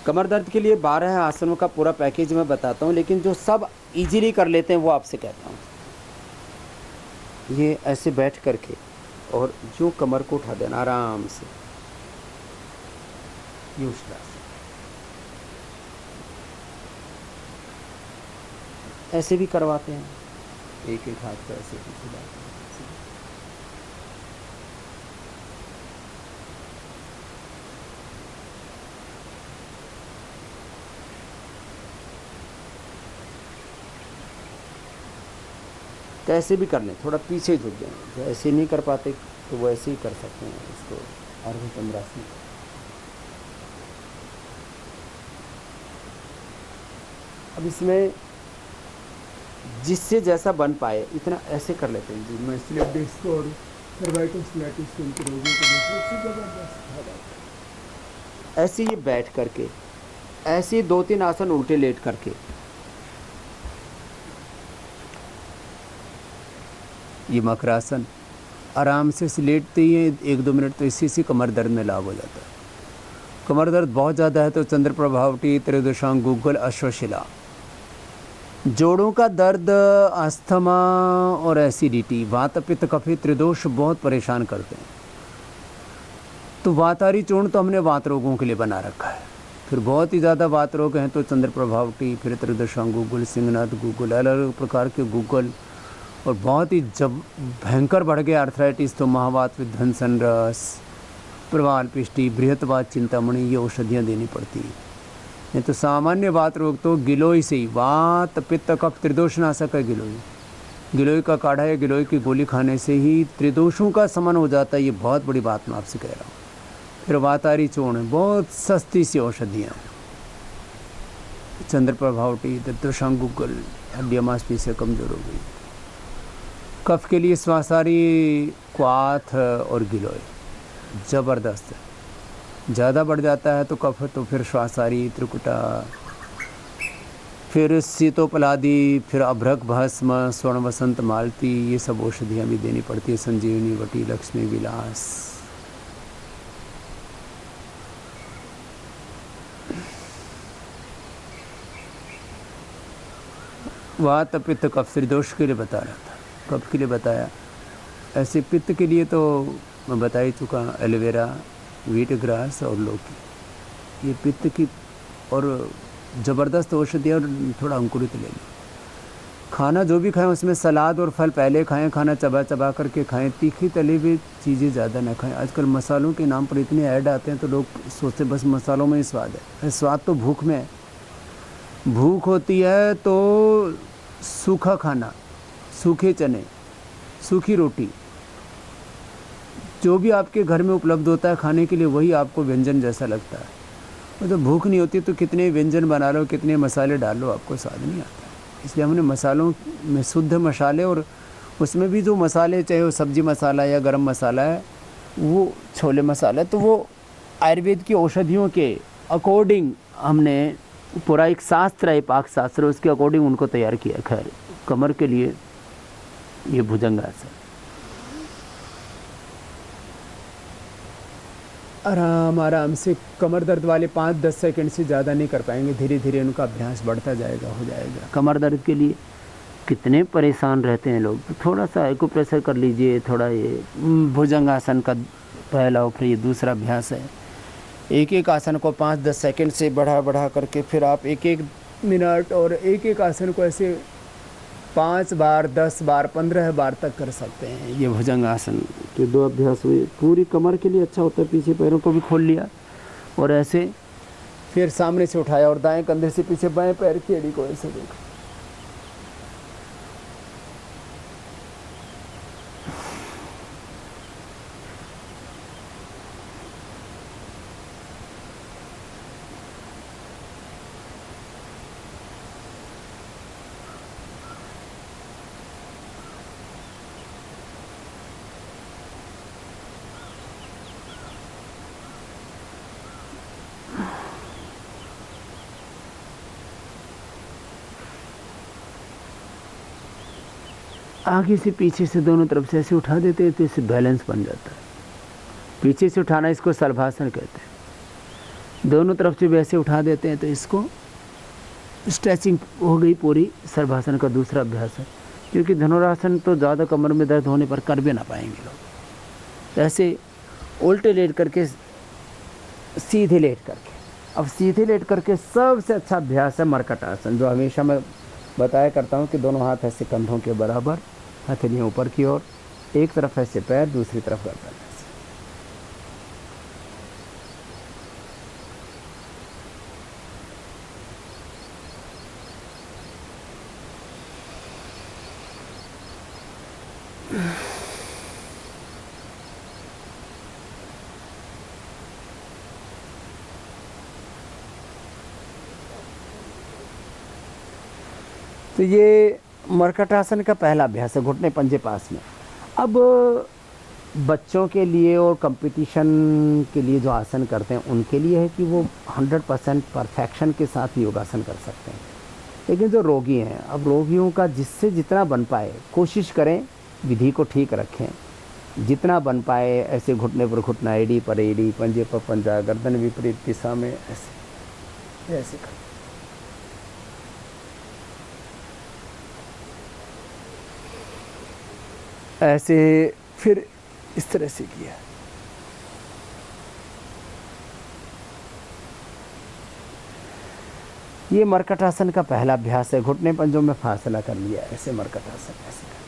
कमर दर्द के लिए 12 आसनों का पूरा पैकेज मैं बताता हूँ, लेकिन जो सब इजीली कर लेते हैं वो आपसे कहता हूँ। ये ऐसे बैठ करके और जो कमर को उठा देना आराम से, ये उछला ऐसे भी करवाते हैं, एक एक हाथ को ऐसे भी हिलाते हैं। कैसे भी कर लें, थोड़ा पीछे झुक जाएं, जो ऐसे नहीं कर पाते तो वो ऐसे ही कर सकते हैं इसको अर्ध चंद्रासन। अब इसमें जिससे जैसा बन पाए इतना ऐसे कर लेते हैं जी। मैं स्लिप डिस्क और सर्वाइकल स्क्लेरोसिस के रोगियों को सबसे जबरदस्त ऐसे ये बैठ करके, ऐसे 2-3 आसन उल्टे लेट करके, ये मकरासन आराम से लेटते ही 1-2 मिनट तो इसी से कमर दर्द में लाभ हो जाता है। कमर दर्द बहुत ज़्यादा है तो चंद्र प्रभावटी, त्रयोदशांग गुग्गल, अश्वशिला। जोड़ों का दर्द, अस्थमा और एसिडिटी, वात पित्त कफे त्रिदोष बहुत परेशान करते हैं। तो वातारी चूर्ण तो हमने वात रोगों के लिए बना रखा है। फिर बहुत ही ज़्यादा वात रोग हैं तो चंद्र प्रभावटी, फिर त्रयोदशांग गुग्गल, सिंहनाथ गुग्गल, अलग अलग प्रकार के गुग्गल। और बहुत ही जब भयंकर बढ़ गया आर्थराइटिस तो महावात, विध्वंसन रस, प्रवाल पिष्टि, बृहत्वात, चिंतामणि, ये औषधियाँ देनी पड़ती हैं। नहीं तो सामान्य वात रोग तो गिलोय से ही, वात पित्त कफ त्रिदोष नाशक है गिलोय। गिलोय का काढ़ा या गिलोय की गोली खाने से ही त्रिदोषों का समन हो जाता है। ये बहुत बड़ी बात मैं आपसे कह रहा हूँ। फिर वातारी चूर्ण, बहुत सस्ती सी औषधियाँ, चंद्र प्रभावटी, त्रयोदशांग गुग्गल, हड्डियाँ मांसपेशियाँ कमजोर हो गई। कफ के लिए श्वासारी, क्वाथ और गिलोय ज़बरदस्त है। ज़्यादा बढ़ जाता है तो कफ, तो फिर श्वासारी, त्रिकुटा, फिर सीतोपलादी, फिर अभ्रक भस्म, स्वर्ण वसंत मालती, ये सब औषधियाँ भी देनी पड़ती है। संजीवनी वटी, लक्ष्मी विलास। वात पित्त कफ त्रिदोष के लिए बता रहा था, कफ के लिए बताया। ऐसे पित्त के लिए तो मैं बता ही चुका, एलोवेरा, व्हीट ग्रास और लौकी, ये पित्त की और ज़बरदस्त औषधि। और थोड़ा अंकुरित ले लो। खाना जो भी खाएं उसमें सलाद और फल पहले खाएं, खाना चबा चबा करके खाएं। तीखी तली हुई चीज़ें ज़्यादा ना खाएं। आजकल मसालों के नाम पर इतने ऐड आते हैं तो लोग सोचते बस मसालों में ही स्वाद है। स्वाद तो भूख में है। भूख होती है तो सूखा खाना, सूखे चने, सूखी रोटी, जो भी आपके घर में उपलब्ध होता है खाने के लिए वही आपको व्यंजन जैसा लगता है। तो भूख नहीं होती तो कितने व्यंजन बना लो, कितने मसाले डाल लो, आपको स्वाद नहीं आता। इसलिए हमने मसालों में शुद्ध मसाले, और उसमें भी जो मसाले, चाहे वो सब्जी मसाला या गरम मसाला है, वो छोले मसाला, तो वो आयुर्वेद की औषधियों के अकॉर्डिंग हमने पूरा एक शास्त्र है, पाक शास्त्र, उसके अकॉर्डिंग उनको तैयार किया। खैर कमर के लिए ये भुजंगासन, आराम आराम से। कमर दर्द वाले 5-10 सेकंड से ज़्यादा नहीं कर पाएंगे, धीरे धीरे उनका अभ्यास बढ़ता जाएगा, हो जाएगा। कमर दर्द के लिए कितने परेशान रहते हैं लोग, तो थोड़ा सा एक्यूप्रेशर कर लीजिए। थोड़ा ये भुजंगासन का पहला और फिर ये दूसरा अभ्यास है। एक एक आसन को 5-10 सेकंड से बढ़ा बढ़ा करके फिर आप 1-1 मिनट और एक एक आसन को ऐसे 5 बार, 10 बार, 15 बार तक कर सकते हैं। ये भुजंगासन के 2 अभ्यास हुए। पूरी कमर के लिए अच्छा होता है। पीछे पैरों को भी खोल लिया और ऐसे फिर सामने से उठाया और दाएं कंधे से पीछे बाएं पैर की एड़ी को ऐसे देखा। आगे से पीछे से दोनों तरफ से ऐसे उठा देते हैं तो इससे बैलेंस बन जाता है। पीछे से उठाना इसको सलभासन कहते हैं। दोनों तरफ से वैसे उठा देते हैं तो इसको स्ट्रेचिंग हो गई पूरी। सर्वासन का दूसरा अभ्यास है, क्योंकि धनुरासन तो ज़्यादा कमर में दर्द होने पर कर भी ना पाएंगे लोग। ऐसे उल्टे लेट करके, सीधे लेट करके। अब सीधे लेट करके सबसे अच्छा अभ्यास है मरकट आसन, जो हमेशा मैं बताया करता हूँ कि दोनों हाथ ऐसे कंधों के बराबर, हथेलियाँ ऊपर की ओर, एक तरफ ऐसे पैर, दूसरी तरफ गर्दन। तो ये मरकट आसन का पहला अभ्यास है, घुटने पंजे पास में। अब बच्चों के लिए और कंपटीशन के लिए जो आसन करते हैं उनके लिए है कि वो 100% परफेक्शन के साथ योगासन कर सकते हैं। लेकिन जो रोगी हैं, अब रोगियों का जिससे जितना बन पाए कोशिश करें, विधि को ठीक रखें, जितना बन पाए ऐसे घुटने पर घुटना, एड़ी पर एड़ी, पंजे पर पंजा, गर्दन विपरीत दिशा में, ऐसे ऐसे कर। ऐसे फिर इस तरह से किया। ये मरकट आसन का पहला अभ्यास है। घुटने पंजों में फासला कर लिया, ऐसे मरकट आसन ऐसे कर।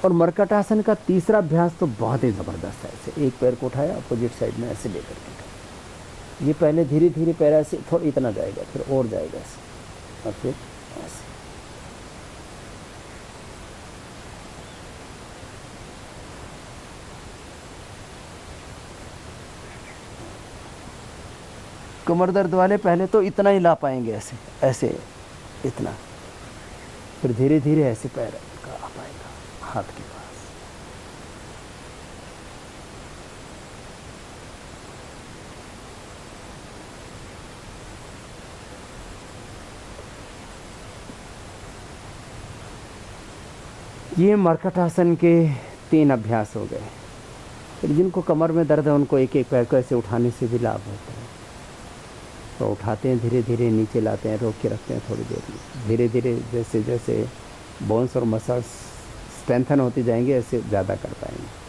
और मरकट आसन का तीसरा अभ्यास तो बहुत ही ज़बरदस्त है। ऐसे एक पैर को उठाया, अपोजिट साइड में ऐसे लेकर के, ये पहले धीरे धीरे पैर ऐसे थोड़ा इतना जाएगा, फिर और जाएगा ऐसे, और फिर ऐसे। कमर दर्द वाले पहले तो इतना ही ला पाएंगे, ऐसे ऐसे इतना, फिर धीरे धीरे ऐसे पैर का आ पाएगा हाथ के पास। ये मरकट आसन के 3 अभ्यास हो गए। फिर जिनको कमर में दर्द है उनको एक एक पैर को ऐसे उठाने से भी लाभ होता है। तो उठाते हैं, धीरे धीरे नीचे लाते हैं, रोक के रखते हैं थोड़ी देर में, धीरे धीरे जैसे जैसे बोन्स और मसल्स स्ट्रेंथन होती जाएंगे, ऐसे ज़्यादा कर पाएंगे।